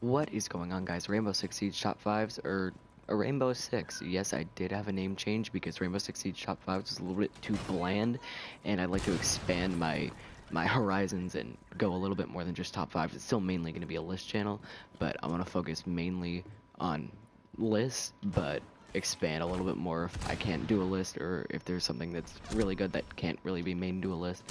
What is going on, guys? Rainbow Six Siege top 5s or a Rainbow Six? Yes, I did have a name change because Rainbow Six Siege top 5s was a little bit too bland, and I'd like to expand my horizons and go a little bit more than just top 5s. It's still mainly going to be a list channel, but I want to focus mainly on lists, but expand a little bit more if I can't do a list or if there's something that's really good that can't really be made into a list.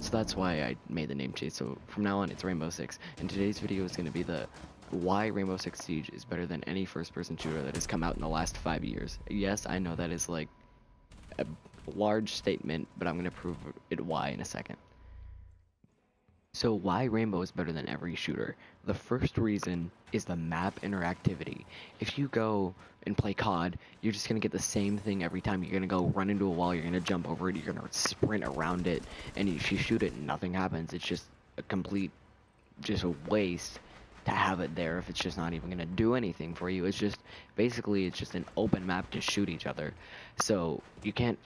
So that's why I made the name change. So from now on, it's Rainbow Six. And today's video is going to be the why Rainbow Six Siege is better than any first-person shooter that has come out in the last 5 years. Yes, I know that is like a large statement, but I'm going to prove it why in a second. So why Rainbow is better than every shooter? The first reason is the map interactivity. If you go and play COD, you're just going to get the same thing every time. You're going to go run into a wall, you're going to jump over it, you're going to sprint around it, and if you shoot it, nothing happens. It's just a complete, just a waste to have it there if it's just not even going to do anything for you. It's just, basically, it's just an open map to shoot each other. So you can't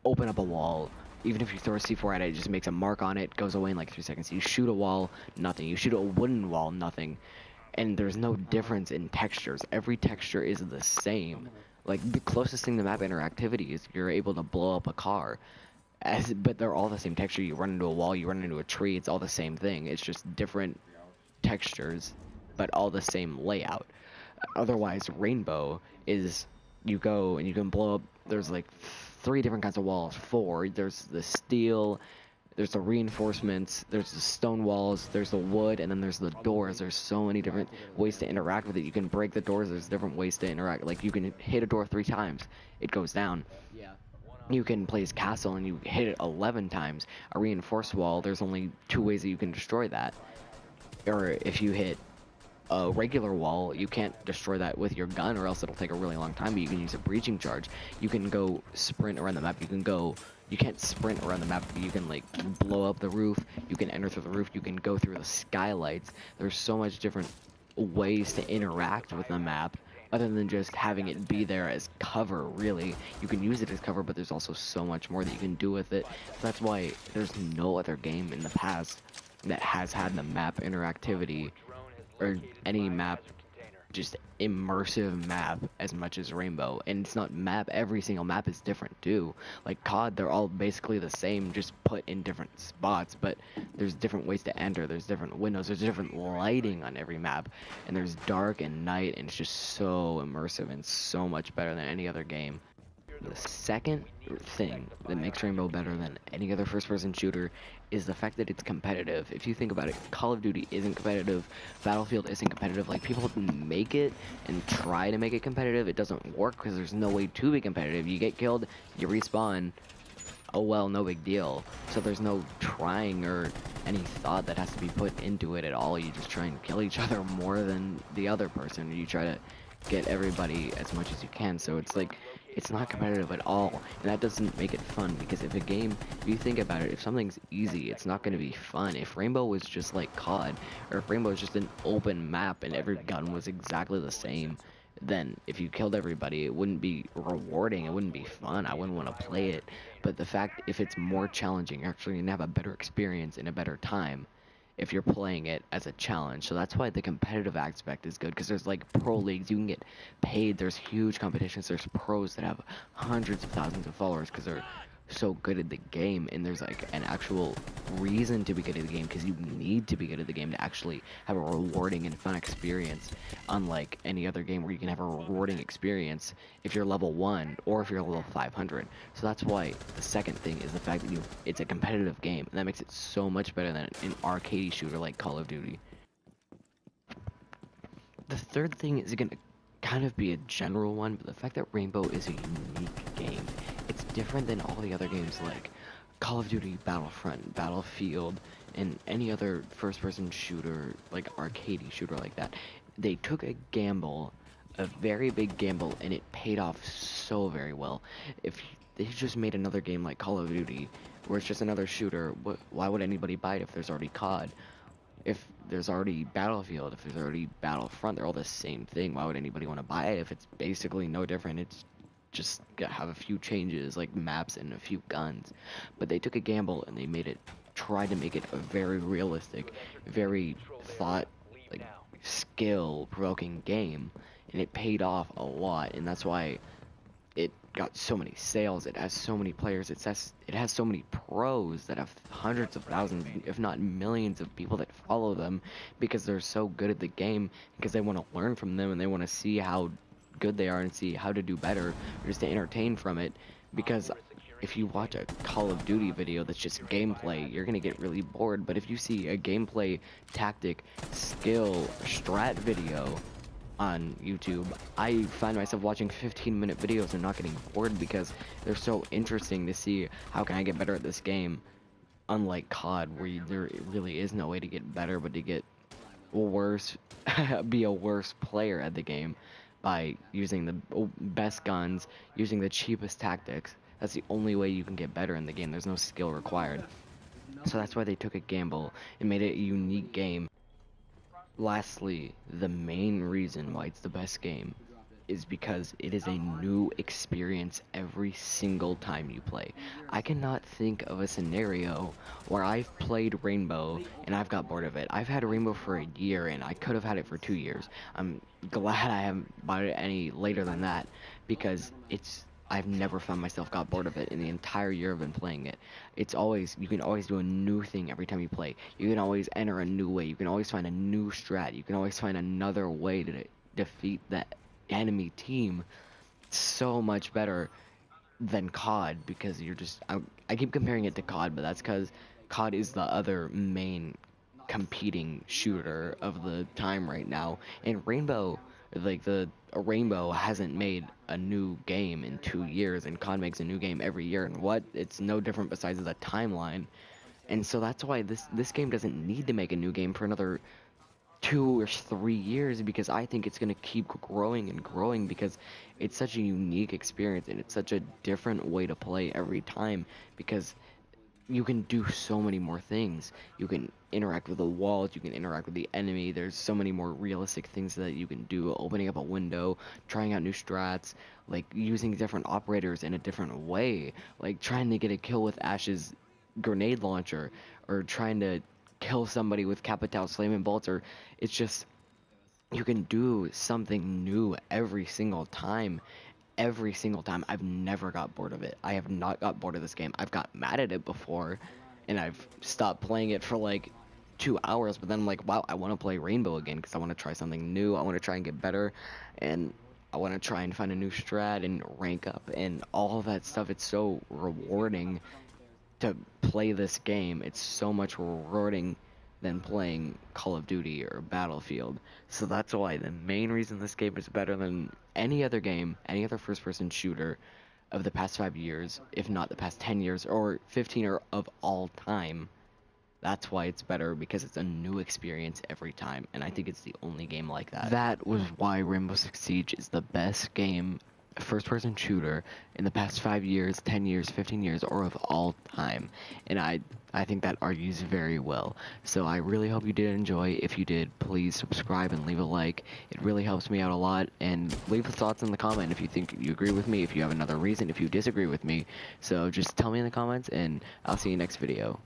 open up a wall. Even if you throw a C4 at it, it just makes a mark on it, goes away in like 3 seconds. You shoot a wall, nothing. You shoot a wooden wall, nothing. And there's no difference in textures. Every texture is the same. Like, the closest thing to map interactivity is you're able to blow up a car. But they're all the same texture. You run into a wall, you run into a tree, it's all the same thing. It's just different textures, but all the same layout. Otherwise, Rainbow is you go and you can blow up. There's like 3 different kinds of walls. 4. There's the steel, there's the reinforcements, there's the stone walls, there's the wood, and then there's the doors. There's so many different ways to interact with it. You can break the doors. There's different ways to interact. Like, you can hit a door 3 times, it goes down. You can place castle and you hit it 11 times. A reinforced wall, there's only 2 ways that you can destroy that. Or if you hit a regular wall, you can't destroy that with your gun, or else it'll take a really long time, but you can use a breaching charge. You can go sprint around the map. You can't sprint around the map, but you can like blow up the roof, you can enter through the roof, you can go through the skylights. There's so much different ways to interact with the map other than just having it be there as cover. Really, you can use it as cover, but there's also so much more that you can do with it. So that's why there's no other game in the past that has had the map interactivity or any map, just immersive map as much as Rainbow. And it's not map, every single map is different too. Like COD, they're all basically the same, just put in different spots, but there's different ways to enter, there's different windows, there's different lighting on every map, and there's dark and night, and it's just so immersive and so much better than any other game. The second thing that makes Rainbow better than any other first-person shooter is the fact that it's competitive. If you think about it, Call of Duty isn't competitive, Battlefield isn't competitive. Like, people make it and try to make it competitive. It doesn't work because there's no way to be competitive. You get killed, you respawn, oh well, no big deal. So there's no trying or any thought that has to be put into it at all. You just try and kill each other more than the other person. You try to get everybody as much as you can. So it's like, it's not competitive at all, and that doesn't make it fun, because if you think about it, if something's easy, it's not going to be fun. If Rainbow was just like COD, or if Rainbow was just an open map and every gun was exactly the same, then if you killed everybody, it wouldn't be rewarding, it wouldn't be fun, I wouldn't want to play it. But the fact, if it's more challenging, you're actually going to have a better experience in a better time if you're playing it as a challenge. So that's why the competitive aspect is good, because there's like pro leagues, you can get paid, there's huge competitions, there's pros that have hundreds of thousands of followers because they're so good at the game, and there's like an actual reason to be good at the game, because you need to be good at the game to actually have a rewarding and fun experience, unlike any other game where you can have a rewarding experience if you're level 1 or if you're level 500. So that's why the second thing is the fact that it's a competitive game, and that makes it so much better than an arcade shooter like Call of Duty. The third thing is going to kind of be a general one, but the fact that Rainbow is a unique game. It's different than all the other games like Call of Duty, Battlefront, Battlefield, and any other first-person shooter, like arcade shooter like that. They took a gamble, a very big gamble, and it paid off so very well. If they just made another game like Call of Duty, where it's just another shooter, why would anybody buy it if there's already COD? If there's already Battlefield, if there's already Battlefront, they're all the same thing. Why would anybody want to buy it if it's basically no different? It's just gonna have a few changes, like maps and a few guns. But they took a gamble and they tried to make it a very realistic, very thought, like, skill-provoking game, and it paid off a lot, and that's why it got so many sales. It has so many players. It has so many pros that have hundreds of thousands, if not millions, of people that follow them because they're so good at the game, because they want to learn from them and they want to see how good they are and see how to do better, or just to entertain from it. Because if you watch a Call of Duty video that's just gameplay, you're gonna get really bored. But if you see a gameplay, tactic, skill, strat video on YouTube, I find myself watching 15-minute videos and not getting bored because they're so interesting to see how can I get better at this game. Unlike COD, where there really is no way to get better but to get worse, be a worse player at the game by using the best guns, using the cheapest tactics. That's the only way you can get better in the game. There's no skill required. So that's why they took a gamble and made it a unique game. Lastly, the main reason why it's the best game is because it is a new experience every single time you play. I cannot think of a scenario where I've played Rainbow and I've got bored of it. I've had Rainbow for a year and I could have had it for 2 years. I'm glad I haven't bought it any later than that, because I've never found myself got bored of it in the entire year I've been playing it. You can always do a new thing every time you play. You can always enter a new way. You can always find a new strat. You can always find another way to defeat that enemy team. So much better than COD, because I keep comparing it to COD, but that's because COD is the other main competing shooter of the time right now, and Rainbow hasn't made a new game in 2 years, and COD makes a new game every year, and it's no different besides the timeline. And so that's why this game doesn't need to make a new game for another 2 or 3 years, because I think it's going to keep growing and growing, because it's such a unique experience and it's such a different way to play every time, because you can do so many more things. You can interact with the walls, you can interact with the enemy. There's so many more realistic things that you can do, opening up a window, trying out new strats, like using different operators in a different way, like trying to get a kill with Ash's grenade launcher, or trying to kill somebody with Capital's flaming bolts, or it's just, you can do something new every single time. Every single time. I've never got bored of it. I have not got bored of this game. I've got mad at it before, and I've stopped playing it for like 2 hours, but then I'm like, wow, I want to play Rainbow again because I want to try something new. I want to try and get better, and I want to try and find a new strat and rank up and all that stuff. It's so rewarding to play this game. It's so much rewarding than playing Call of Duty or Battlefield. So that's why the main reason this game is better than any other game, any other first-person shooter of the past 5 years, if not the past 10 years or 15 or of all time. That's why it's better, because it's a new experience every time, and I think it's the only game like that. That was why Rainbow Six Siege is the best game, first-person shooter, in the past 5 years, 10 years, 15 years, or of all time. And I think that argues very well. So I really hope you did enjoy. If you did, please subscribe and leave a like. It really helps me out a lot. And leave the thoughts in the comment if you think you agree with me, if you have another reason, if you disagree with me. So just tell me in the comments, and I'll see you next video.